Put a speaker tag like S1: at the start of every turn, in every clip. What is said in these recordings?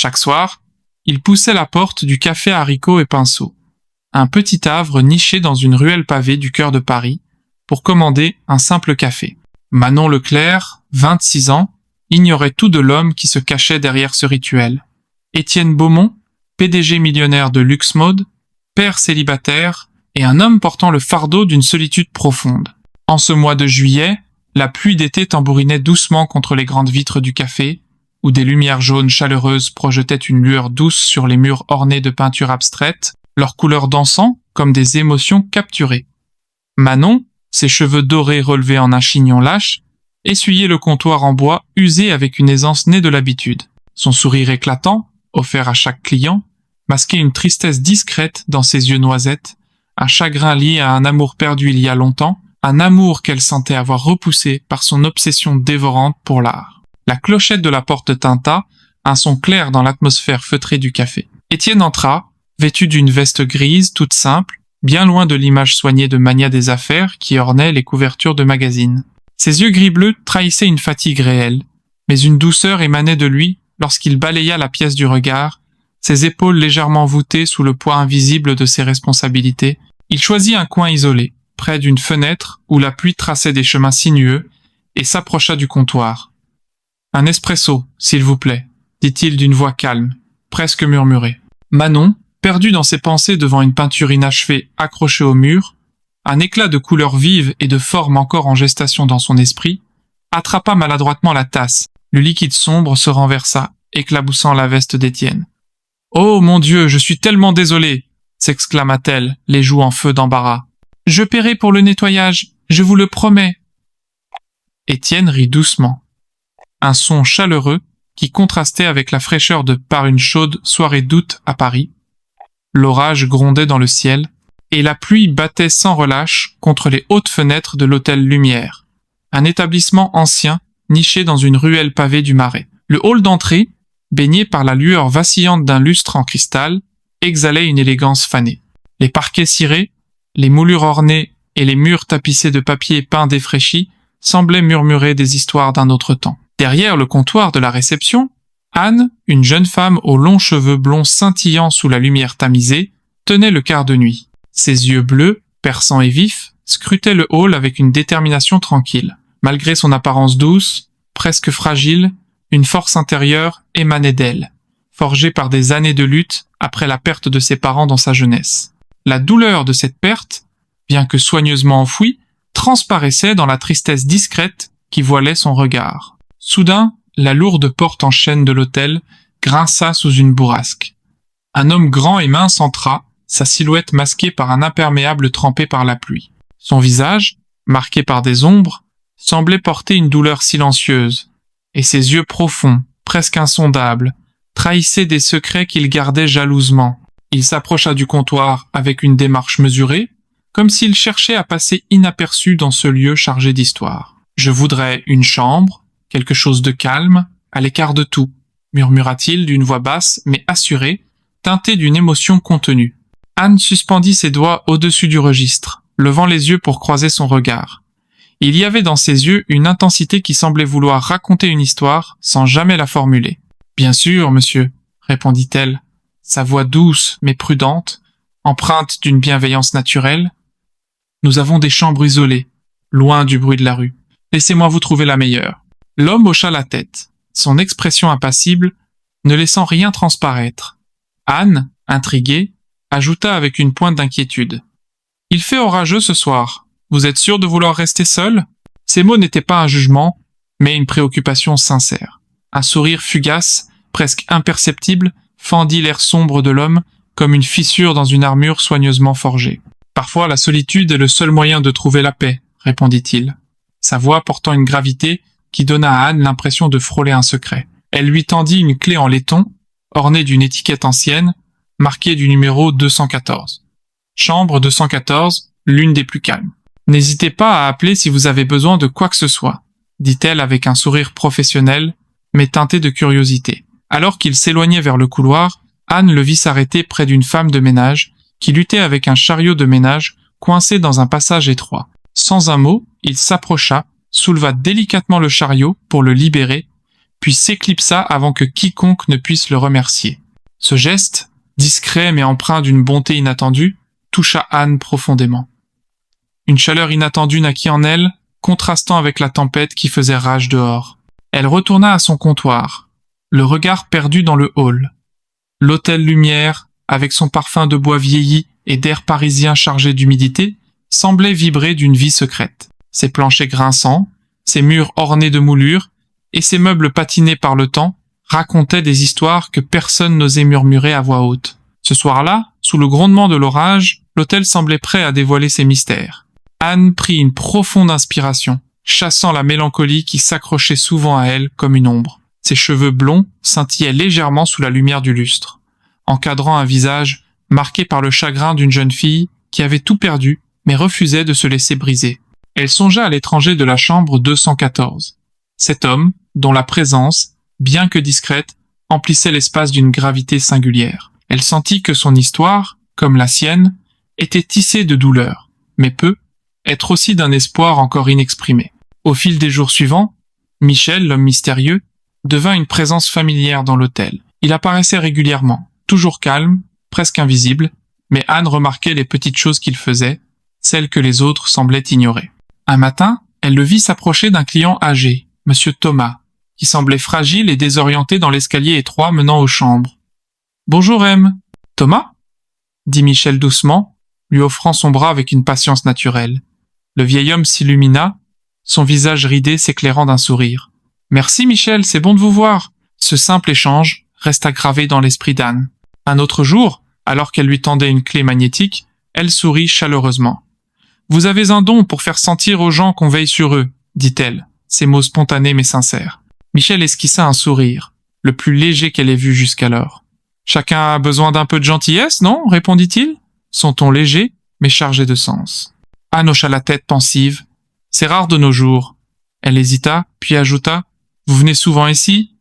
S1: Chaque soir, il poussait la porte du café haricots et pinceaux, un petit havre niché dans une ruelle pavée du cœur de Paris, pour commander un simple café. Manon Leclerc, 26 ans, ignorait tout de l'homme qui se cachait derrière ce rituel. Étienne Beaumont, PDG millionnaire de Luxmode, père célibataire et un homme portant le fardeau d'une solitude profonde. En ce mois de juillet, la pluie d'été tambourinait doucement contre les grandes vitres du café, où des lumières jaunes chaleureuses projetaient une lueur douce sur les murs ornés de peintures abstraites, leurs couleurs dansant comme des émotions capturées. Manon, ses cheveux dorés relevés en un chignon lâche, essuyait le comptoir en bois usé avec une aisance née de l'habitude. Son sourire éclatant, offert à chaque client, masquait une tristesse discrète dans ses yeux noisettes, un chagrin lié à un amour perdu il y a longtemps, un amour qu'elle sentait avoir repoussé par son obsession dévorante pour l'art. La clochette de la porte tinta, un son clair dans l'atmosphère feutrée du café. Étienne entra, vêtu d'une veste grise toute simple, bien loin de l'image soignée de mania des affaires qui ornait les couvertures de magazines. Ses yeux gris-bleus trahissaient une fatigue réelle, mais une douceur émanait de lui lorsqu'il balaya la pièce du regard, ses épaules légèrement voûtées sous le poids invisible de ses responsabilités. Il choisit un coin isolé, près d'une fenêtre où la pluie traçait des chemins sinueux, et s'approcha du comptoir. « Un espresso, s'il vous plaît », dit-il d'une voix calme, presque murmurée. Manon, perdue dans ses pensées devant une peinture inachevée accrochée au mur, un éclat de couleurs vives et de formes encore en gestation dans son esprit, attrapa maladroitement la tasse. Le liquide sombre se renversa, éclaboussant la veste d'Étienne. « Oh mon Dieu, je suis tellement désolée !» s'exclama-t-elle, les joues en feu d'embarras. « Je paierai pour le nettoyage, je vous le promets. » Étienne rit doucement. Un son chaleureux qui contrastait avec la fraîcheur de par une chaude soirée d'août à Paris. L'orage grondait dans le ciel, et la pluie battait sans relâche contre les hautes fenêtres de l'hôtel Lumière, un établissement ancien niché dans une ruelle pavée du Marais. Le hall d'entrée, baigné par la lueur vacillante d'un lustre en cristal, exhalait une élégance fanée. Les parquets cirés, les moulures ornées et les murs tapissés de papier peint défraîchi semblaient murmurer des histoires d'un autre temps. Derrière le comptoir de la réception, Anne, une jeune femme aux longs cheveux blonds scintillants sous la lumière tamisée, tenait le quart de nuit. Ses yeux bleus, perçants et vifs, scrutaient le hall avec une détermination tranquille. Malgré son apparence douce, presque fragile, une force intérieure émanait d'elle, forgée par des années de lutte après la perte de ses parents dans sa jeunesse. La douleur de cette perte, bien que soigneusement enfouie, transparaissait dans la tristesse discrète qui voilait son regard. Soudain, la lourde porte en chêne de l'hôtel grinça sous une bourrasque. Un homme grand et mince entra, sa silhouette masquée par un imperméable trempé par la pluie. Son visage, marqué par des ombres, semblait porter une douleur silencieuse, et ses yeux profonds, presque insondables, trahissaient des secrets qu'il gardait jalousement. Il s'approcha du comptoir avec une démarche mesurée, comme s'il cherchait à passer inaperçu dans ce lieu chargé d'histoire. « Je voudrais une chambre, quelque chose de calme, à l'écart de tout, » murmura-t-il d'une voix basse mais assurée, teintée d'une émotion contenue. Anne suspendit ses doigts au-dessus du registre, levant les yeux pour croiser son regard. Il y avait dans ses yeux une intensité qui semblait vouloir raconter une histoire sans jamais la formuler. « Bien sûr, monsieur, » répondit-elle, sa voix douce mais prudente, empreinte d'une bienveillance naturelle. « Nous avons des chambres isolées, loin du bruit de la rue. Laissez-moi vous trouver la meilleure. » L'homme hocha la tête, son expression impassible, ne laissant rien transparaître. Anne, intriguée, ajouta avec une pointe d'inquiétude. « Il fait orageux ce soir. Vous êtes sûr de vouloir rester seul ?» Ces mots n'étaient pas un jugement, mais une préoccupation sincère. Un sourire fugace, presque imperceptible, fendit l'air sombre de l'homme comme une fissure dans une armure soigneusement forgée. « Parfois, la solitude est le seul moyen de trouver la paix, » répondit-il, sa voix portant une gravité qui donna à Anne l'impression de frôler un secret. Elle lui tendit une clé en laiton, ornée d'une étiquette ancienne, marquée du numéro 214. Chambre 214, l'une des plus calmes. « N'hésitez pas à appeler si vous avez besoin de quoi que ce soit, » dit-elle avec un sourire professionnel, mais teinté de curiosité. Alors qu'il s'éloignait vers le couloir, Anne le vit s'arrêter près d'une femme de ménage qui luttait avec un chariot de ménage coincé dans un passage étroit. Sans un mot, il s'approcha, souleva délicatement le chariot pour le libérer, puis s'éclipsa avant que quiconque ne puisse le remercier. Ce geste, discret mais empreint d'une bonté inattendue, toucha Anne profondément. Une chaleur inattendue naquit en elle, contrastant avec la tempête qui faisait rage dehors. Elle retourna à son comptoir, le regard perdu dans le hall. L'hôtel Lumière, avec son parfum de bois vieilli et d'air parisien chargé d'humidité, semblait vibrer d'une vie secrète. Ses planchers grinçants, ses murs ornés de moulures et ses meubles patinés par le temps racontaient des histoires que personne n'osait murmurer à voix haute. Ce soir-là, sous le grondement de l'orage, l'hôtel semblait prêt à dévoiler ses mystères. Anne prit une profonde inspiration, chassant la mélancolie qui s'accrochait souvent à elle comme une ombre. Ses cheveux blonds scintillaient légèrement sous la lumière du lustre, encadrant un visage marqué par le chagrin d'une jeune fille qui avait tout perdu mais refusait de se laisser briser. Elle songea à l'étranger de la chambre 214. Cet homme, dont la présence, bien que discrète, emplissait l'espace d'une gravité singulière. Elle sentit que son histoire, comme la sienne, était tissée de douleur, mais peut être aussi d'un espoir encore inexprimé. Au fil des jours suivants, Michel, l'homme mystérieux, devint une présence familière dans l'hôtel. Il apparaissait régulièrement, toujours calme, presque invisible, mais Anne remarquait les petites choses qu'il faisait, celles que les autres semblaient ignorer. Un matin, elle le vit s'approcher d'un client âgé, Monsieur Thomas, qui semblait fragile et désorienté dans l'escalier étroit menant aux chambres. « Bonjour, M. »« Thomas ?» dit Michel doucement, lui offrant son bras avec une patience naturelle. Le vieil homme s'illumina, son visage ridé s'éclairant d'un sourire. « Merci, Michel, c'est bon de vous voir. » Ce simple échange resta gravé dans l'esprit d'Anne. Un autre jour, alors qu'elle lui tendait une clé magnétique, elle sourit chaleureusement. « Vous avez un don pour faire sentir aux gens qu'on veille sur eux, » dit-elle, ses mots spontanés mais sincères. Michel esquissa un sourire, le plus léger qu'elle ait vu jusqu'alors. « Chacun a besoin d'un peu de gentillesse, non ?» répondit-il, son ton léger mais chargé de sens. Anne hocha la tête pensive. « C'est rare de nos jours. » Elle hésita, puis ajouta « Vous venez souvent ici ?»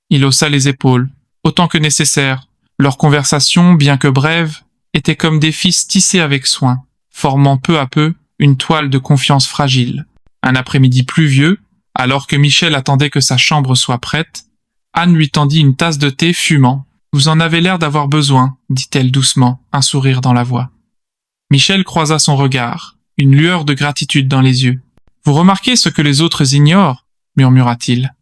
S1: Il haussa les épaules, autant que nécessaire. Leur conversation, bien que brève, était comme des fils tissés avec soin, formant peu à peu une toile de confiance fragile. Un après-midi pluvieux, alors que Michel attendait que sa chambre soit prête, Anne lui tendit une tasse de thé fumant. « Vous en avez l'air d'avoir besoin, » dit-elle doucement, un sourire dans la voix. Michel croisa son regard, une lueur de gratitude dans les yeux. « Vous remarquez ce que les autres ignorent ?» murmura-t-il.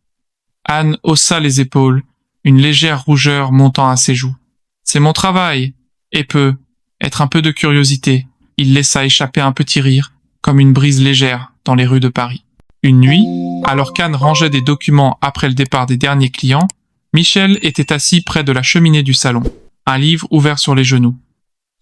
S1: Anne haussa les épaules, une légère rougeur montant à ses joues. « C'est mon travail, et peut être un peu de curiosité. » Il laissa échapper un petit rire, comme une brise légère, dans les rues de Paris. Une nuit, alors qu'Anne rangeait des documents après le départ des derniers clients, Michel était assis près de la cheminée du salon, un livre ouvert sur les genoux.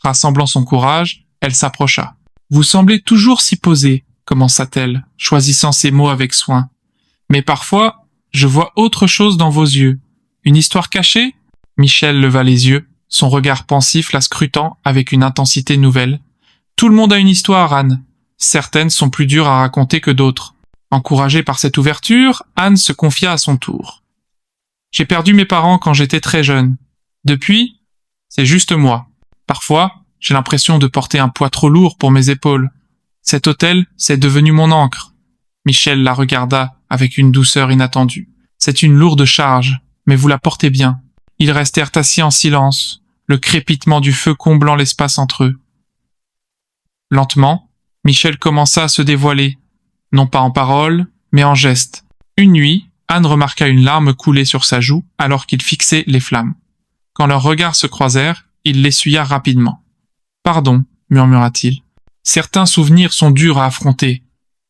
S1: Rassemblant son courage, elle s'approcha. « Vous semblez toujours si posé, » commença-t-elle, choisissant ses mots avec soin. « Mais parfois, je vois autre chose dans vos yeux. Une histoire cachée ?» Michel leva les yeux, son regard pensif la scrutant avec une intensité nouvelle. « Tout le monde a une histoire, Anne. Certaines sont plus dures à raconter que d'autres. » Encouragée par cette ouverture, Anne se confia à son tour. « J'ai perdu mes parents quand j'étais très jeune. Depuis, c'est juste moi. Parfois, j'ai l'impression de porter un poids trop lourd pour mes épaules. Cet hôtel, c'est devenu mon ancre. » Michel la regarda avec une douceur inattendue. « C'est une lourde charge, mais vous la portez bien. » Ils restèrent assis en silence, le crépitement du feu comblant l'espace entre eux. Lentement, Michel commença à se dévoiler, non pas en paroles, mais en gestes. Une nuit, Anne remarqua une larme couler sur sa joue alors qu'il fixait les flammes. Quand leurs regards se croisèrent, il l'essuya rapidement. « Pardon, » murmura-t-il. « Certains souvenirs sont durs à affronter. »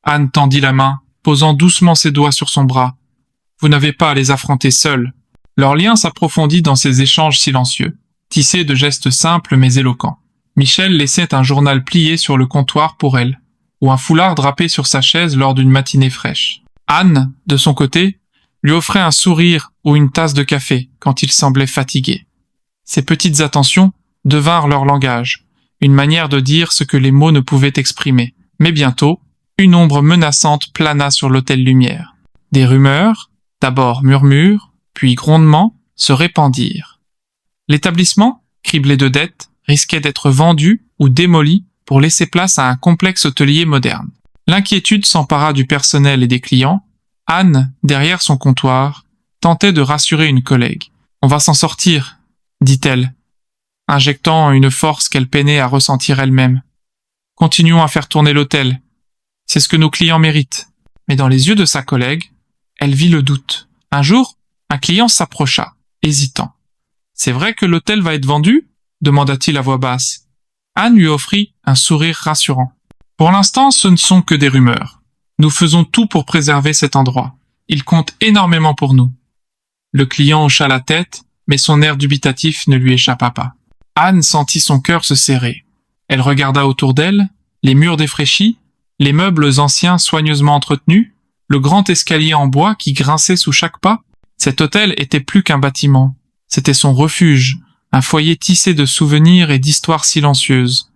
S1: Anne tendit la main, posant doucement ses doigts sur son bras. « Vous n'avez pas à les affronter seul. » Leur lien s'approfondit dans ces échanges silencieux, tissés de gestes simples mais éloquents. Michel laissait un journal plié sur le comptoir pour elle, ou un foulard drapé sur sa chaise lors d'une matinée fraîche. Anne, de son côté, lui offrait un sourire ou une tasse de café quand il semblait fatigué. Ces petites attentions devinrent leur langage, une manière de dire ce que les mots ne pouvaient exprimer. Mais bientôt, une ombre menaçante plana sur l'hôtel Lumière. Des rumeurs, d'abord murmures, puis grondements, se répandirent. L'établissement, criblé de dettes, risquait d'être vendu ou démoli pour laisser place à un complexe hôtelier moderne. L'inquiétude s'empara du personnel et des clients. Anne, derrière son comptoir, tentait de rassurer une collègue. « On va s'en sortir », dit-elle, injectant une force qu'elle peinait à ressentir elle-même. « Continuons à faire tourner l'hôtel. C'est ce que nos clients méritent. » Mais dans les yeux de sa collègue, elle vit le doute. Un jour, un client s'approcha, hésitant. « C'est vrai que l'hôtel va être vendu ?» demanda-t-il à voix basse. Anne lui offrit un sourire rassurant. « Pour l'instant, ce ne sont que des rumeurs. Nous faisons tout pour préserver cet endroit. Il compte énormément pour nous. » Le client hocha la tête, mais son air dubitatif ne lui échappa pas. Anne sentit son cœur se serrer. Elle regarda autour d'elle, les murs défraîchis, les meubles anciens soigneusement entretenus, le grand escalier en bois qui grinçait sous chaque pas. Cet hôtel était plus qu'un bâtiment. C'était son refuge, un foyer tissé de souvenirs et d'histoires silencieuses.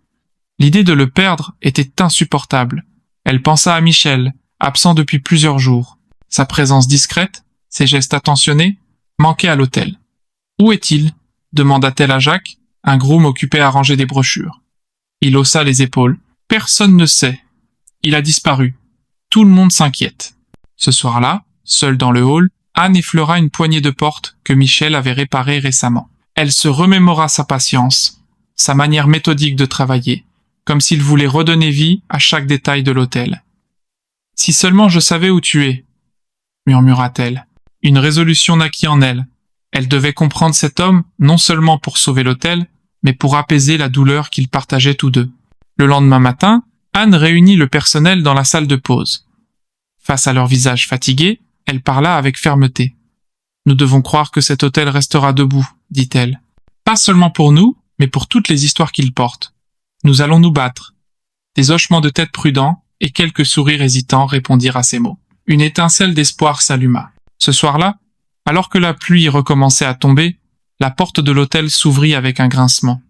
S1: L'idée de le perdre était insupportable. Elle pensa à Michel, absent depuis plusieurs jours. Sa présence discrète, ses gestes attentionnés, manquaient à l'hôtel. « Où est-il » demanda-t-elle à Jacques, un groom occupé à ranger des brochures. Il haussa les épaules. « Personne ne sait. Il a disparu. Tout le monde s'inquiète. » Ce soir-là, seule dans le hall, Anne effleura une poignée de porte que Michel avait réparée récemment. Elle se remémora sa patience, sa manière méthodique de travailler, comme s'il voulait redonner vie à chaque détail de l'hôtel. « Si seulement je savais où tu es » murmura-t-elle. Une résolution naquit en elle. Elle devait comprendre cet homme non seulement pour sauver l'hôtel, mais pour apaiser la douleur qu'ils partageaient tous deux. Le lendemain matin, Anne réunit le personnel dans la salle de pause. Face à leur visage fatigué, elle parla avec fermeté. « Nous devons croire que cet hôtel restera debout, » dit-elle. « Pas seulement pour nous, mais pour toutes les histoires qu'il porte. Nous allons nous battre. » Des hochements de tête prudents et quelques sourires hésitants répondirent à ces mots. Une étincelle d'espoir s'alluma. Ce soir-là, alors que la pluie recommençait à tomber, la porte de l'hôtel s'ouvrit avec un grincement.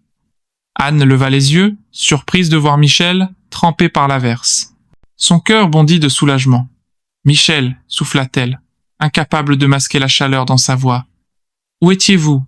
S1: Anne leva les yeux, surprise de voir Michel, trempé par l'averse. Son cœur bondit de soulagement. « Michel » souffla-t-elle, incapable de masquer la chaleur dans sa voix. « Où étiez-vous »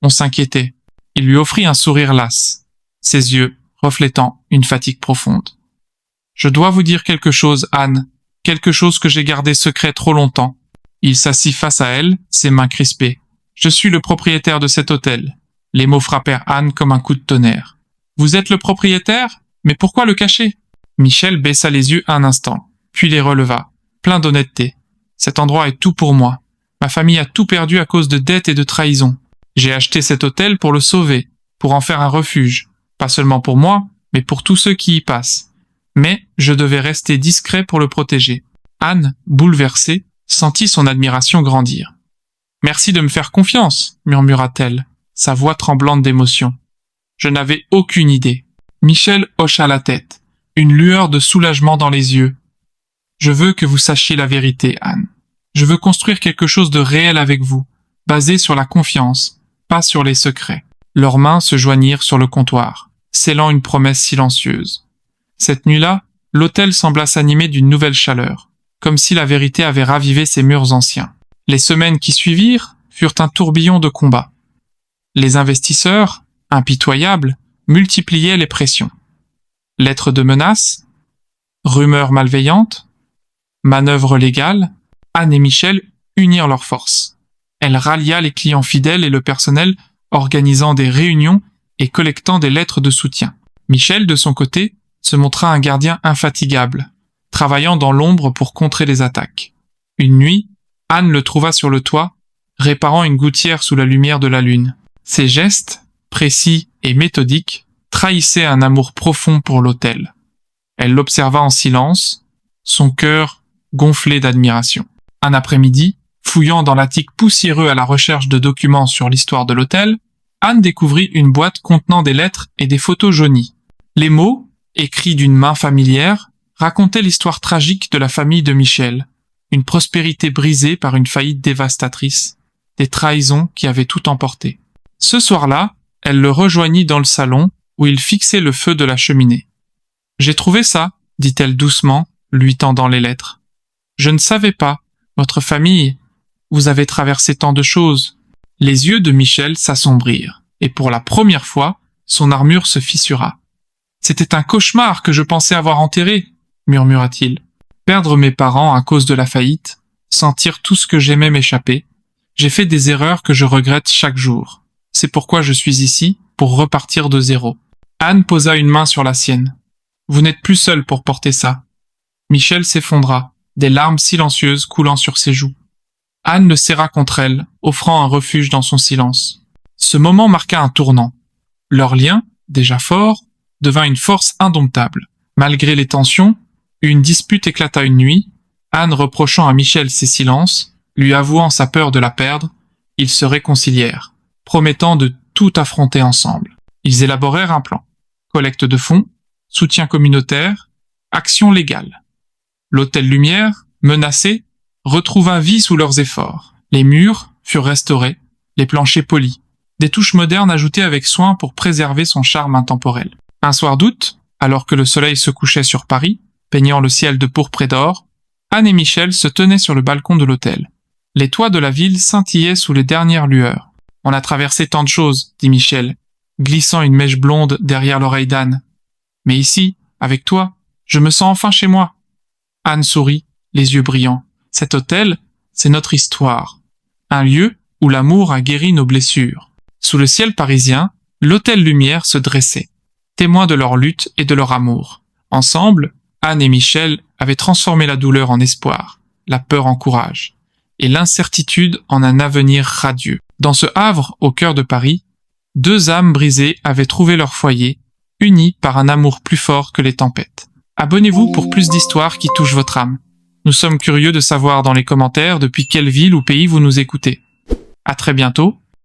S1: On s'inquiétait. Il lui offrit un sourire las, ses yeux reflétant une fatigue profonde. « Je dois vous dire quelque chose, Anne, quelque chose que j'ai gardé secret trop longtemps. » Il s'assit face à elle, ses mains crispées. « Je suis le propriétaire de cet hôtel. » Les mots frappèrent Anne comme un coup de tonnerre. « Vous êtes le propriétaire ? Mais pourquoi le cacher ?» Michel baissa les yeux un instant, puis les releva, plein d'honnêteté. « Cet endroit est tout pour moi. Ma famille a tout perdu à cause de dettes et de trahison. J'ai acheté cet hôtel pour le sauver, pour en faire un refuge. Pas seulement pour moi, mais pour tous ceux qui y passent. Mais je devais rester discret pour le protéger. » Anne, bouleversée, sentit son admiration grandir. « Merci de me faire confiance, » murmura-t-elle, sa voix tremblante d'émotion. « Je n'avais aucune idée. » Michel hocha la tête, une lueur de soulagement dans les yeux. « Je veux que vous sachiez la vérité, Anne. Je veux construire quelque chose de réel avec vous, basé sur la confiance, pas sur les secrets. » Leurs mains se joignirent sur le comptoir, scellant une promesse silencieuse. Cette nuit-là, l'hôtel sembla s'animer d'une nouvelle chaleur, comme si la vérité avait ravivé ses murs anciens. Les semaines qui suivirent furent un tourbillon de combats. Les investisseurs, impitoyables, multipliaient les pressions. Lettres de menaces, rumeurs malveillantes, manœuvres légales, Anne et Michel unirent leurs forces. Elle rallia les clients fidèles et le personnel, organisant des réunions et collectant des lettres de soutien. Michel, de son côté, se montra un gardien infatigable, travaillant dans l'ombre pour contrer les attaques. Une nuit, Anne le trouva sur le toit, réparant une gouttière sous la lumière de la lune. Ses gestes, précis et méthodiques, trahissaient un amour profond pour l'hôtel. Elle l'observa en silence, son cœur gonflé d'admiration. Un après-midi, fouillant dans l'attique poussiéreux à la recherche de documents sur l'histoire de l'hôtel, Anne découvrit une boîte contenant des lettres et des photos jaunies. Les mots, écrits d'une main familière, racontaient l'histoire tragique de la famille de Michel, une prospérité brisée par une faillite dévastatrice, des trahisons qui avaient tout emporté. Ce soir-là, elle le rejoignit dans le salon où il fixait le feu de la cheminée. « J'ai trouvé ça, » dit-elle doucement, lui tendant les lettres. « Je ne savais pas, votre famille, vous avez traversé tant de choses. » Les yeux de Michel s'assombrirent, et pour la première fois, son armure se fissura. « C'était un cauchemar que je pensais avoir enterré, » murmura-t-il. « Perdre mes parents à cause de la faillite, sentir tout ce que j'aimais m'échapper, J'ai fait des erreurs que je regrette chaque jour. C'est pourquoi je suis ici, pour repartir de zéro. Anne posa une main sur la sienne. Vous n'êtes plus seul pour porter ça. Michel s'effondra, des larmes silencieuses coulant sur ses joues. Anne le serra contre elle, offrant un refuge dans son silence. Ce moment marqua un tournant. Leur lien, déjà fort, devint une force indomptable. Malgré les tensions, une dispute éclata une nuit. Anne reprochant à Michel ses silences, lui avouant sa peur de la perdre, ils se réconcilièrent, promettant de tout affronter ensemble. Ils élaborèrent un plan. Collecte de fonds, soutien communautaire, action légale. L'hôtel Lumière, menacé, retrouva vie sous leurs efforts. Les murs furent restaurés, les planchers polis, des touches modernes ajoutées avec soin pour préserver son charme intemporel. Un soir d'août, alors que le soleil se couchait sur Paris, peignant le ciel de pourpre et d'or, Anne et Michel se tenaient sur le balcon de l'hôtel. Les toits de la ville scintillaient sous les dernières lueurs. « On a traversé tant de choses, » dit Michel, glissant une mèche blonde derrière l'oreille d'Anne. « Mais ici, avec toi, je me sens enfin chez moi. » Anne sourit, les yeux brillants. « Cet hôtel, c'est notre histoire. Un lieu où l'amour a guéri nos blessures. » Sous le ciel parisien, l'hôtel Lumière se dressait, témoin de leur lutte et de leur amour. Ensemble, Anne et Michel avaient transformé la douleur en espoir, la peur en courage, et l'incertitude en un avenir radieux. Dans ce havre, au cœur de Paris, deux âmes brisées avaient trouvé leur foyer, unies par un amour plus fort que les tempêtes. Abonnez-vous pour plus d'histoires qui touchent votre âme. Nous sommes curieux de savoir dans les commentaires depuis quelle ville ou pays vous nous écoutez. À très bientôt